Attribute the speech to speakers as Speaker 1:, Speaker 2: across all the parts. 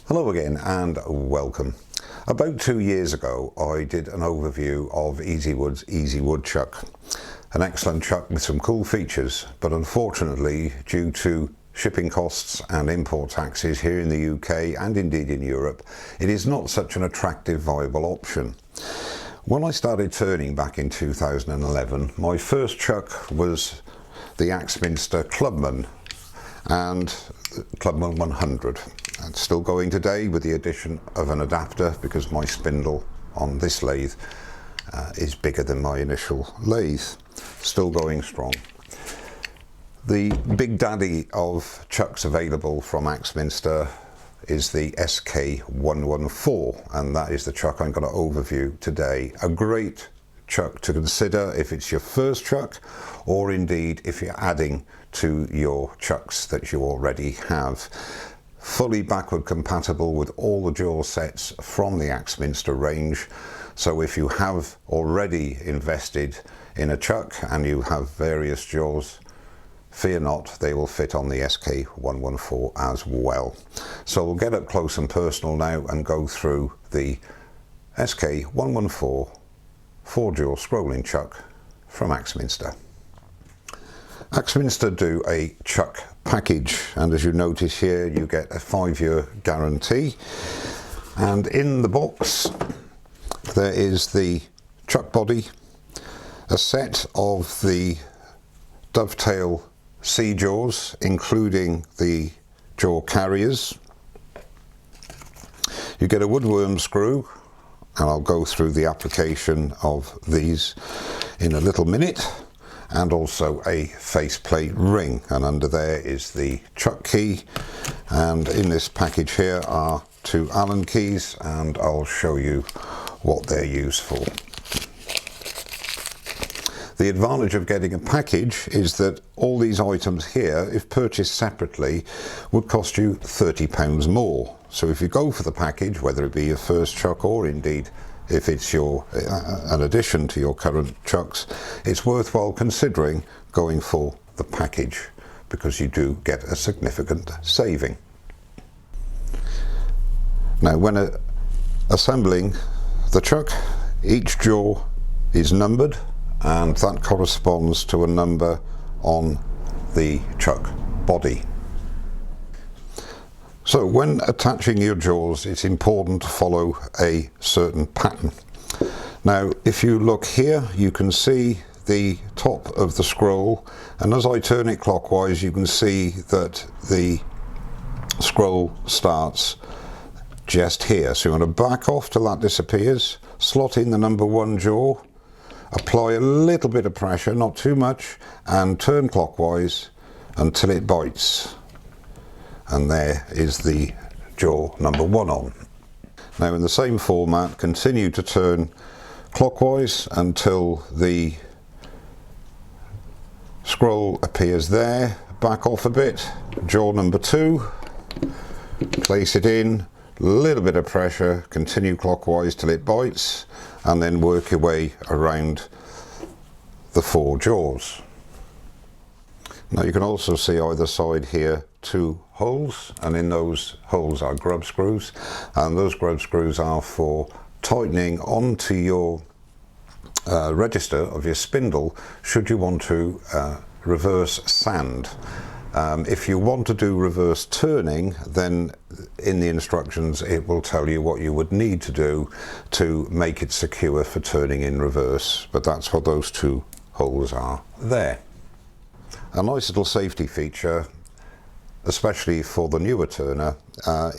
Speaker 1: Hello again and welcome. About 2 years ago I did an overview of Easywood's Easy Wood Chuck. An excellent chuck with some cool features, but unfortunately due to shipping costs and import taxes here in the UK and indeed in Europe, it is not such an attractive viable option. When I started turning back in 2011, my first chuck was the Axminster Clubman and Clubman 100. It's still going today with the addition of an adapter because my spindle on this lathe is bigger than my initial lathe. Still going strong. The big daddy of chucks available from Axminster is the SK114, and that is the chuck I'm going to overview today. A great chuck to consider if it's your first chuck, or indeed if you're adding to your chucks that you already have. Fully backward compatible with all the jaw sets from the Axminster range, so if you have already invested in a chuck and you have various jaws, fear not, they will fit on the SK114 as well. So we'll get up close and personal now and go through the SK114 4-jaw scrolling chuck from Axminster. Axminster do a chuck package, and as you notice here you get a 5-year guarantee, and in the box there is the chuck body, a set of the dovetail C jaws including the jaw carriers. You get a woodworm screw, and I'll go through the application of these in a little minute, and also a faceplate ring, and under there is the chuck key, and in this package here are 2 Allen keys, and I'll show you what they're used for. The advantage of getting a package is that all these items here, if purchased separately, would cost you £30 more. So if you go for the package, whether it be your first chuck or indeed if it's an addition to your current chucks, it's worthwhile considering going for the package because you do get a significant saving. Now, when assembling the chuck, each jaw is numbered, and that corresponds to a number on the chuck body. So when attaching your jaws, it's important to follow a certain pattern. Now, if you look here, you can see the top of the scroll, and as I turn it clockwise, you can see that the scroll starts just here. So you want to back off till that disappears, slot in the number 1 jaw, apply a little bit of pressure, not too much, and turn clockwise until it bites. And there is the jaw number 1 on. Now, in the same format, continue to turn clockwise until the scroll appears there, back off a bit, jaw number 2, place it in, little bit of pressure, continue clockwise till it bites, and then work your way around the 4 jaws. Now you can also see either side here 2 holes, and in those holes are grub screws, and those grub screws are for tightening onto your register of your spindle should you want to reverse sand. If you want to do reverse turning, then in the instructions it will tell you what you would need to do to make it secure for turning in reverse, but that's what those 2 holes are there. A nice little safety feature, especially for the newer turner,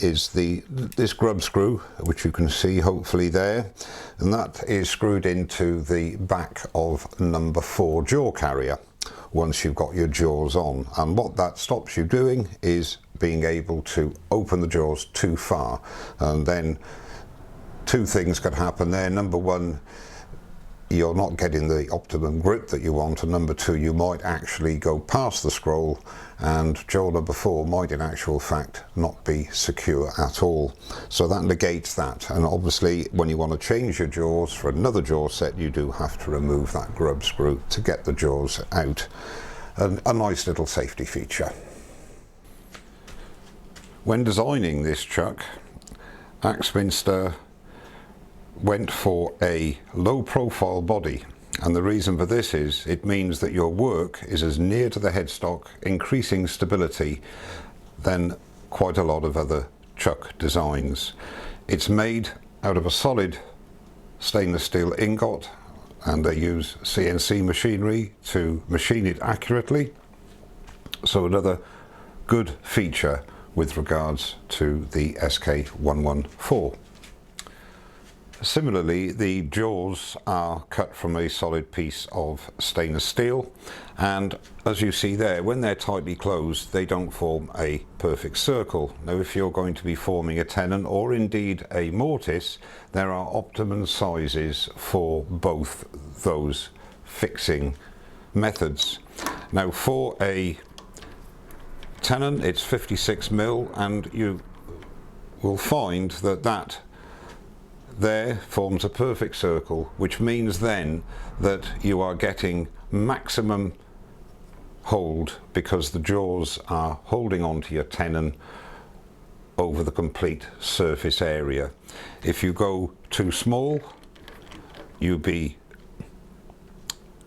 Speaker 1: is this grub screw, which you can see hopefully there, and that is screwed into the back of number 4 jaw carrier once you've got your jaws on, and what that stops you doing is being able to open the jaws too far, and then 2 things could happen there. Number 1, you're not getting the optimum grip that you want, and number 2, you might actually go past the scroll and jaw number 4 might in actual fact not be secure at all. So that negates that, and obviously when you want to change your jaws for another jaw set, you do have to remove that grub screw to get the jaws out. A nice little safety feature. When designing this chuck, Axminster went for a low profile body, and the reason for this is it means that your work is as near to the headstock, increasing stability, than quite a lot of other chuck designs. It's made out of a solid stainless steel ingot, and they use CNC machinery to machine it accurately. So another good feature with regards to the SK114. Similarly, the jaws are cut from a solid piece of stainless steel, and as you see there, when they're tightly closed, they don't form a perfect circle. Now, if you're going to be forming a tenon or indeed a mortise, there are optimum sizes for both those fixing methods. Now, for a tenon, it's 56mm, and you will find that that there forms a perfect circle, which means then that you are getting maximum hold because the jaws are holding onto your tenon over the complete surface area. If you go too small, you'll be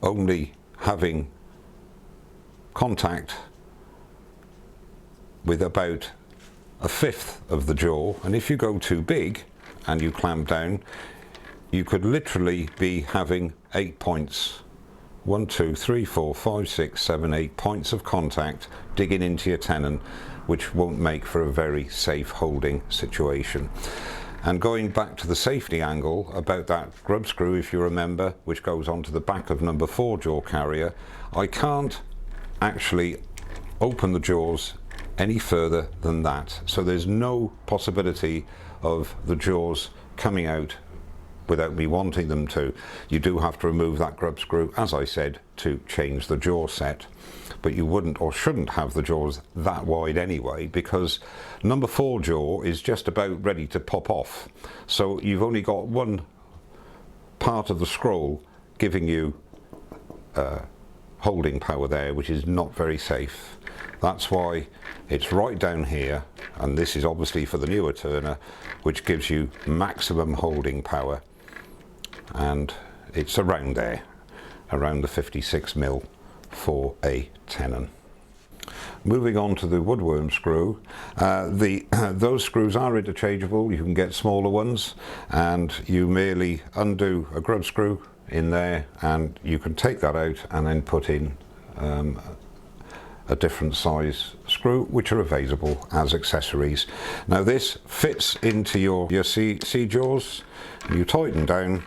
Speaker 1: only having contact with about a fifth of the jaw, and if you go too big and you clamp down, you could literally be having 8 points. 1, 2, 3, 4, 5, 6, 7, 8 points of contact digging into your tenon, which won't make for a very safe holding situation. And going back to the safety angle about that grub screw, if you remember, which goes onto the back of number 4 jaw carrier, I can't actually open the jaws any further than that. So there's no possibility of the jaws coming out without me wanting them to. You do have to remove that grub screw, as I said, to change the jaw set, but you wouldn't or shouldn't have the jaws that wide anyway, because number 4 jaw is just about ready to pop off. So you've only got one part of the scroll giving you holding power there, which is not very safe. That's why it's right down here, and this is obviously for the newer turner, which gives you maximum holding power, and it's around there, around the 56mm for a tenon. Moving on to the woodworm screw, those screws are interchangeable. You can get smaller ones, and you merely undo a grub screw in there, and you can take that out and then put in a different size screw, which are available as accessories. Now this fits into your C jaws, and you tighten down,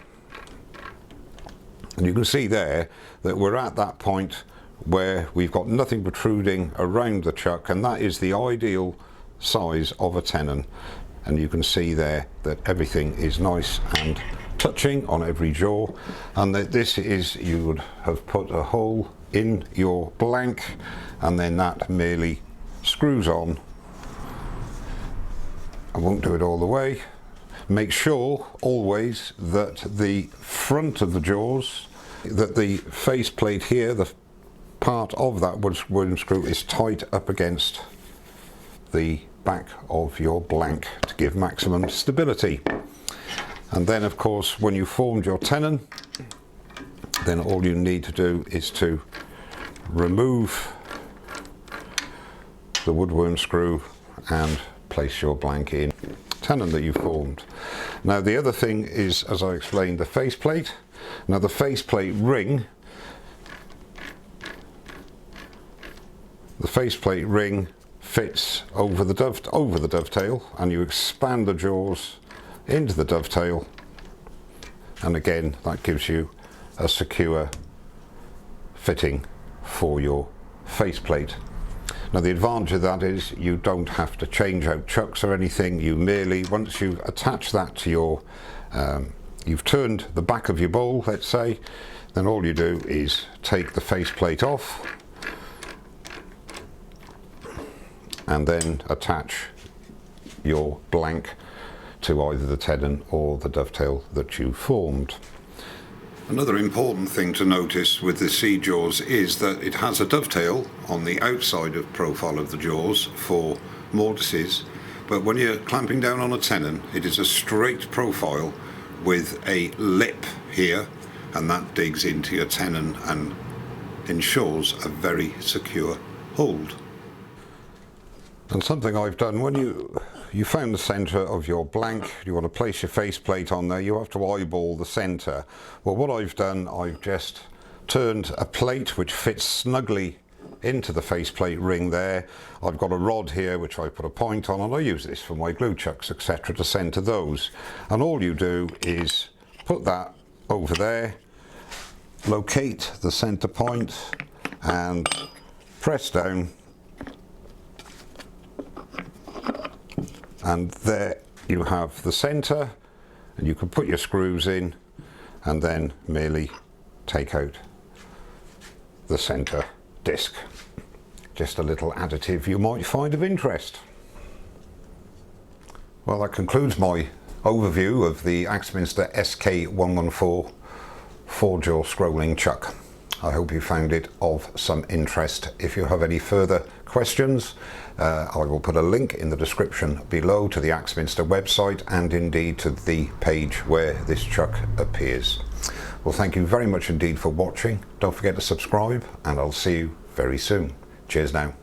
Speaker 1: and you can see there that we're at that point where we've got nothing protruding around the chuck, and that is the ideal size of a tenon. And you can see there that everything is nice and touching on every jaw, and that this is, you would have put a hole in your blank, and then that merely screws on. I won't do it all the way. Make sure always that the front of the jaws, that the face plate here, the part of that woodworm screw, is tight up against the back of your blank to give maximum stability. And then of course, when you formed your tenon, then all you need to do is to remove the woodworm screw and place your blank in tenon that you formed. Now the other thing is, as I explained, the faceplate. Now the faceplate ring, fits over the dovetail, and you expand the jaws into the dovetail, and again that gives you a secure fitting for your faceplate. Now the advantage of that is you don't have to change out chucks or anything. You merely, once you attach that to your, you've turned the back of your bowl, let's say, then all you do is take the faceplate off and then attach your blank to either the tenon or the dovetail that you formed. Another important thing to notice with the C jaws is that it has a dovetail on the outside of profile of the jaws for mortises, but when you're clamping down on a tenon, it is a straight profile with a lip here, and that digs into your tenon and ensures a very secure hold. And something I've done, when you found the centre of your blank, you want to place your faceplate on there, you have to eyeball the centre. Well, what I've done, I've just turned a plate which fits snugly into the faceplate ring there. I've got a rod here which I put a point on, and I use this for my glue chucks, etc., to centre those. And all you do is put that over there, locate the centre point and press down, and there you have the centre, and you can put your screws in and then merely take out the centre disc. Just a little additive you might find of interest. Well, that concludes my overview of the Axminster SK114 4-jaw scrolling chuck. I hope you found it of some interest. If you have any further questions, I will put a link in the description below to the Axminster website and indeed to the page where this chuck appears. Well, thank you very much indeed for watching. Don't forget to subscribe, and I'll see you very soon. Cheers now.